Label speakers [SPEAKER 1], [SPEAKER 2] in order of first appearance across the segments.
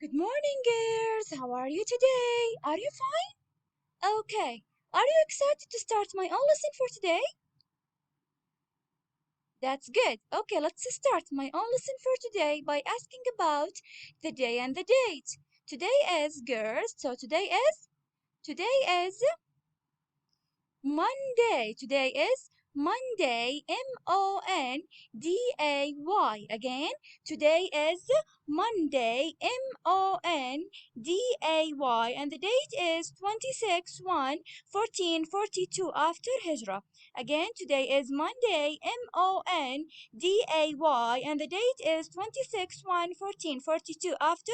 [SPEAKER 1] Good morning, girls. How are you today? Are you fine? Okay. Are you excited to start my own lesson for today? That's good. Okay, let's start my own lesson for today by asking about the day and the date. Today is, girls, today is Monday. Today is Monday. Monday. Again, today is Monday. Monday. And the date is 26/1/1442 after Hijrah. Again, today is Monday. Monday. And the date is 26/1/1442 after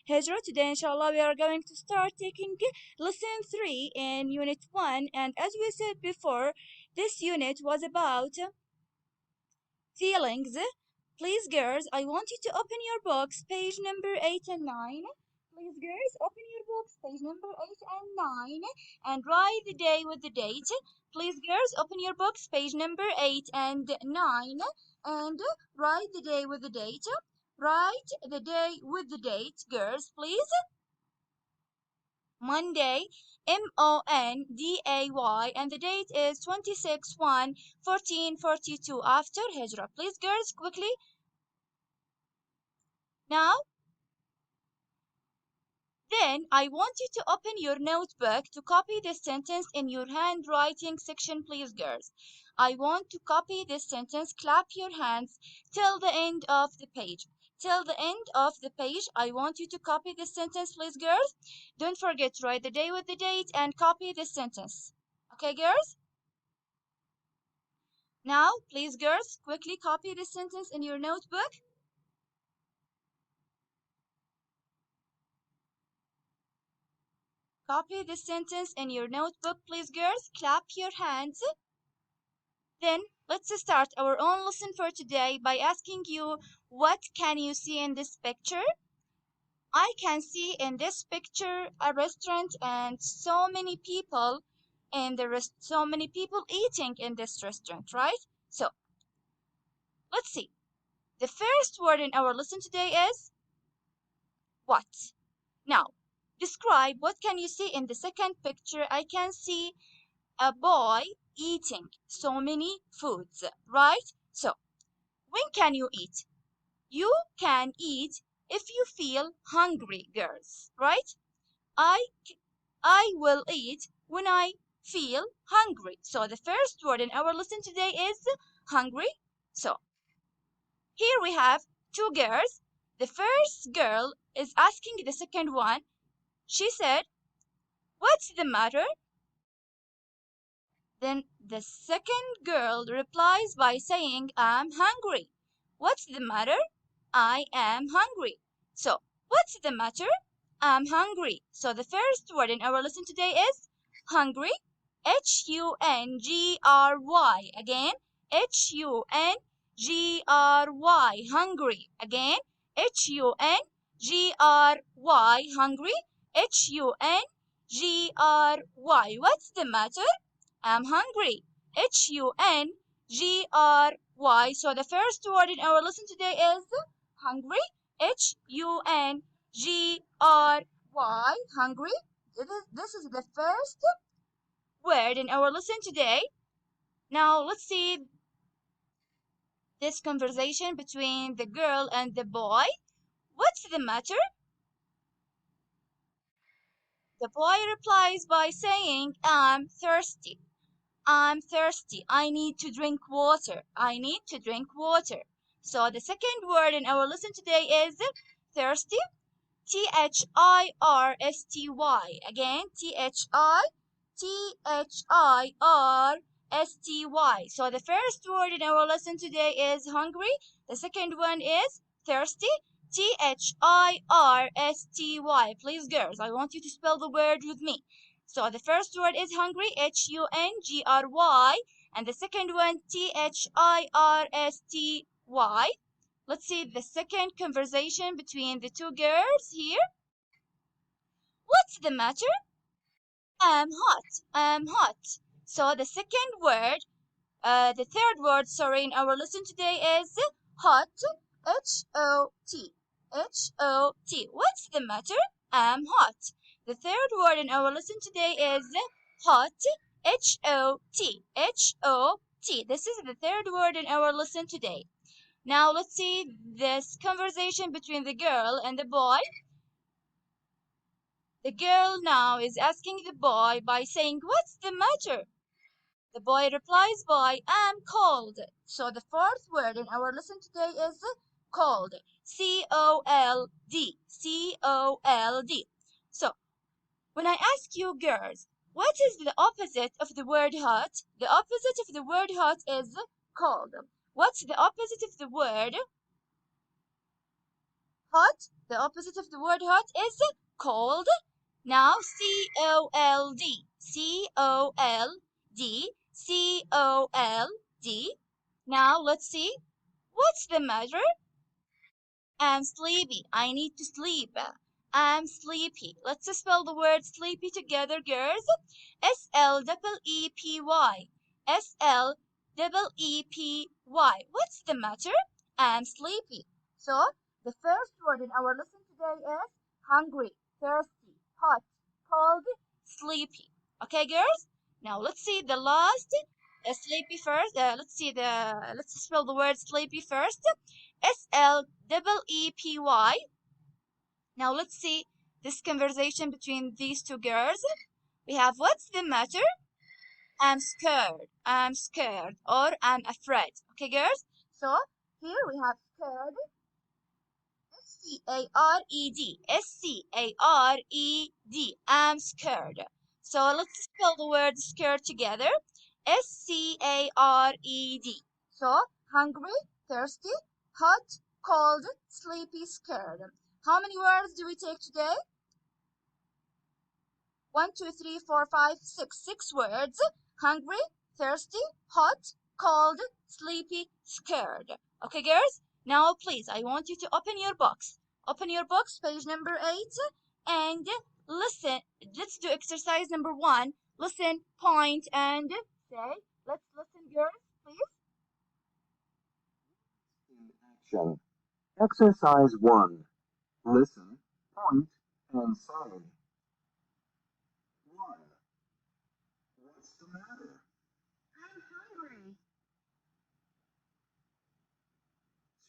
[SPEAKER 1] Hijrah. Today, inshallah, we are going to start taking Lesson 3 in Unit 1, and as we said before, this unit was about feelings. Please, girls, I want you to open your books, page number 8 and 9. Please, girls, open your books, page number 8 and 9, and write the day with the date. Please, girls, open your books, page number 8 and 9, and write the day with the date. Write the day with the date, girls, please. Monday, Monday, and the date is 26/1/1442 after Hijrah. Please, girls, quickly. Now, then I want you to open your notebook to copy this sentence in your handwriting section, please, girls. I want to copy this sentence. Clap your hands till the end of the page. Till the end of the page, I want you to copy this sentence, please, girls. Don't forget to write the day with the date and copy this sentence. Okay, girls? Now, please, girls, quickly copy this sentence in your notebook. Copy this sentence in your notebook, please, girls. Clap your hands. Then, let's start our own lesson for today by asking you, what can you see in this picture? I can see in this picture a restaurant and so many people so many people eating in this restaurant, right? So, let's see. The first word in our lesson today is what? Now, describe what can you see in the second picture. I can see a boy eating so many foods, right? So, when can you eat? You can eat if you feel hungry, girls, right? I I will eat when I feel hungry. So the first word in our lesson today is hungry. So here we have two girls. The first girl is asking the second one. She said, "What's the matter?" Then the second girl replies by saying, "I'm hungry." "What's the matter?" "I am hungry." So, what's the matter? I'm hungry. So, the first word in our lesson today is hungry. Hungry. Again, Hungry. Hungry. Again, Hungry. Hungry. Hungry. What's the matter? I'm hungry. Hungry. So the first word in our lesson today is hungry. Hungry. Hungry. This is the first word in our lesson today. Now let's see this conversation between the girl and the boy. What's the matter? The boy replies by saying, I'm thirsty. I'm thirsty. I need to drink water. I need to drink water. So the second word in our lesson today is thirsty. Thirsty. Again, thirsty. So the first word in our lesson today is hungry. The second one is thirsty. Thirsty. Please, girls, I want you to spell the word with me. So the first word is hungry, Hungry, and the second one, Thirsty. Let's see the second conversation between the two girls here. What's the matter? I'm hot. I'm hot. So the the third word, sorry, in our lesson today is hot. Hot. H-O-T. What's the matter? I'm hot. The third word in our lesson today is hot. H-O-T. H-O-T. This is the third word in our lesson today. Now let's see this conversation between the girl and the boy. The girl now is asking the boy by saying, "What's the matter?" The boy replies by, "I'm cold." So the fourth word in our lesson today is cold. C-O-L-D. C-O-L-D. So when I ask you girls, what is the opposite of the word hot? The opposite of the word hot is cold. What's the opposite of the word hot? The opposite of the word hot is cold. Now C-O-L-D. C-O-L-D. C-O-L-D. Now let's see. What's the matter? I'm sleepy. I need to sleep. I'm sleepy. Let's spell the word sleepy together, girls. S-L-E-E-P-Y. S-L-E-E-P-Y. What's the matter? I'm sleepy. So, the first word in our lesson today is hungry, thirsty, hot, cold, sleepy. Okay, girls? Now let's see the last sleepy first. Let's spell the word sleepy first. S-L-E-E-P-Y. Now let's see this conversation between these two girls. We have, what's the matter? I'm scared. I'm scared. Or I'm afraid. Okay, girls? So here we have scared. S-C-A-R-E-D. S-C-A-R-E-D. I'm scared. So let's spell the word scared together. S-C-A-R-E-D. So hungry, thirsty, hot, cold, sleepy, scared. How many words do we take today? 1, 2, 3, 4, 5, 6. 6 words. Hungry, thirsty, hot, cold, sleepy, scared. Okay, girls? Now, please, I want you to open your box. Open your box, page number 8, and listen. Let's do exercise number 1. Listen, point, and say. Let's listen, girls, please.
[SPEAKER 2] In action. Exercise 1. Listen, point, and say. 1. What's the matter?
[SPEAKER 3] I'm hungry.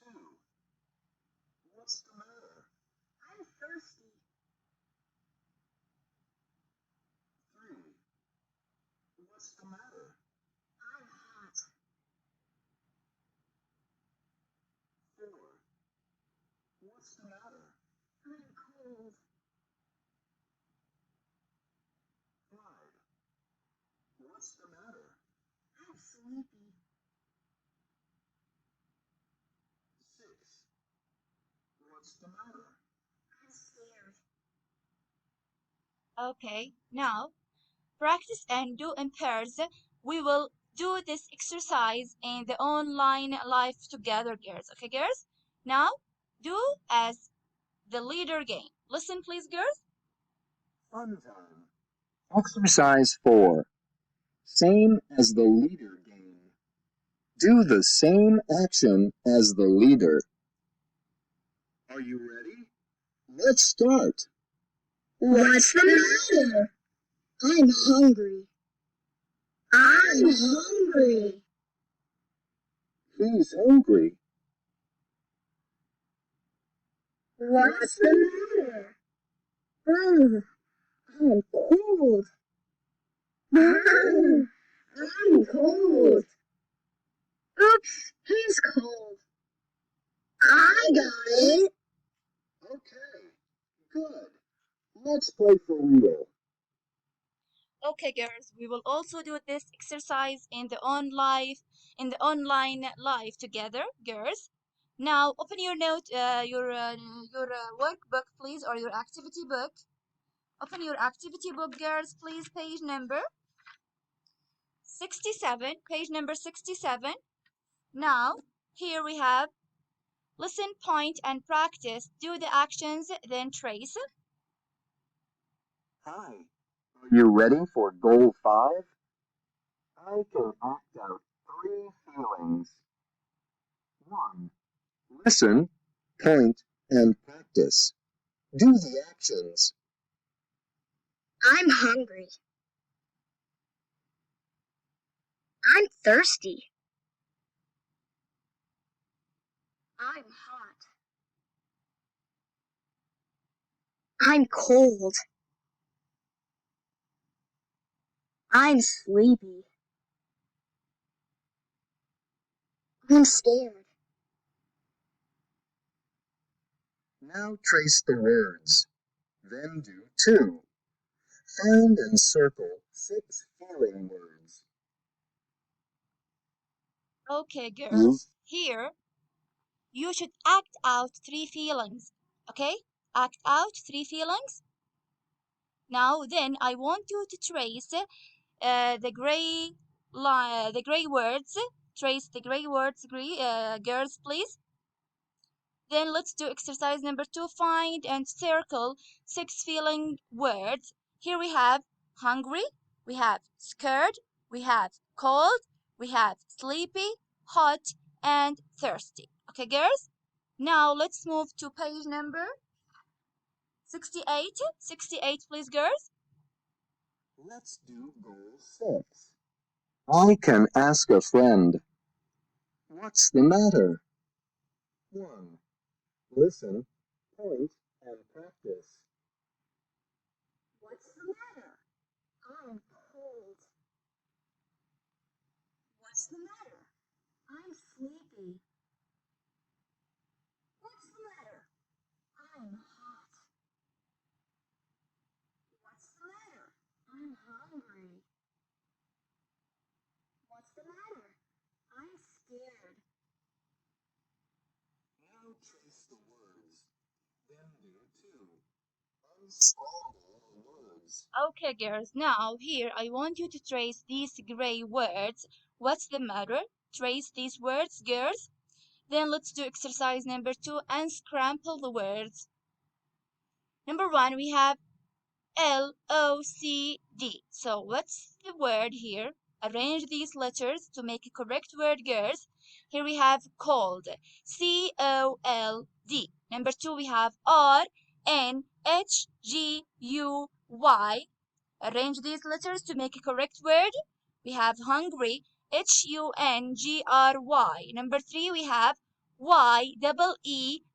[SPEAKER 2] 2. What's the matter?
[SPEAKER 3] I'm thirsty.
[SPEAKER 2] 3. What's the matter?
[SPEAKER 3] I'm hot.
[SPEAKER 2] 4. What's the matter?
[SPEAKER 3] I'm cold.
[SPEAKER 2] 5. What's the matter?
[SPEAKER 3] I'm sleepy.
[SPEAKER 2] 6. What's the matter?
[SPEAKER 3] I'm scared.
[SPEAKER 1] Okay, now practice and do in pairs. We will do this exercise in the online live together, girls. Okay, girls? Now do as the leader game. Listen, please, girls.
[SPEAKER 2] Fun time. Exercise 4. Same as the leader game. Do the same action as the leader. Are you ready? Let's start.
[SPEAKER 3] What's the matter? I'm hungry. I'm hungry.
[SPEAKER 2] Who's hungry?
[SPEAKER 3] What's the matter? I'm cold. I'm cold. Oops, he's cold. I got it.
[SPEAKER 2] Okay, good. Let's play for real.
[SPEAKER 1] Okay, girls, we will also do this exercise in the online live together, girls. Now, open your workbook, please, or your activity book. Open your activity book, girls, please. Page number 67. Page number 67. Now, here we have listen, point, and practice. Do the actions, then trace.
[SPEAKER 2] Hi. Are you ready for goal 5? I can act out 3 feelings. 1. Listen, point, and practice. Do the actions.
[SPEAKER 3] I'm hungry. I'm thirsty. I'm hot. I'm cold. I'm sleepy. I'm scared.
[SPEAKER 2] Now trace the words. Then do 2. Find and circle 6 feeling words.
[SPEAKER 1] Okay, girls. Here, you should act out 3 feelings. Okay? Act out 3 feelings. Now, then, I want you to trace the gray line, the gray words. Trace the gray words, girls, please. Then let's do exercise number 2. Find and circle 6 feeling words. Here we have hungry, we have scared, we have cold, we have sleepy, hot, and thirsty. Okay, girls? Now let's move to page number 68. 68, please, girls.
[SPEAKER 2] Let's do goal 6. I can ask a friend. What's the matter? 1. Listen, point, and practice.
[SPEAKER 3] What's the matter? I'm cold. What's the matter? I'm sleepy. What's the matter? I'm hot. What's the matter? I'm hungry. What's the matter? I'm scared.
[SPEAKER 2] Now trace the words. Then do 2. Unscramble the words.
[SPEAKER 1] Okay, girls. Now here I want you to trace these gray words. What's the matter? Trace these words, girls. Then let's do exercise number 2. Unscramble the words. Number 1, we have LOCD. So what's the word here? Arrange these letters to make a correct word, girls. Here we have cold. COLD. Number 2, we have RNHGUY. Arrange these letters to make a correct word. We have hungry. HUNGRY. Number 3, we have YEELPS.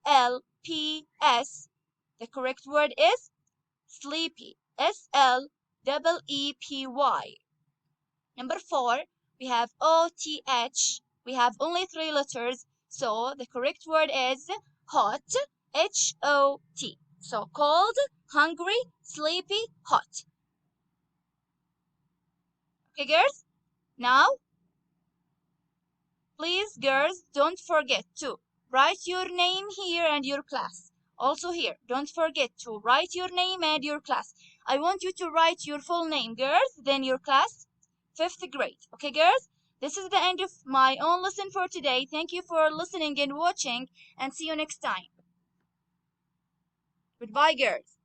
[SPEAKER 1] The correct word is sleepy. SLEEPY. Number 4, we have OTH. We have only 3 letters, so the correct word is hot. HOT. So cold, hungry, sleepy, hot. Okay, girls? Now, please, girls, don't forget to write your name here and your class. Also here, don't forget to write your name and your class. I want you to write your full name, girls, then your class, 5th grade. Okay, girls? This is the end of my own lesson for today. Thank you for listening and watching, and see you next time. Goodbye, girls.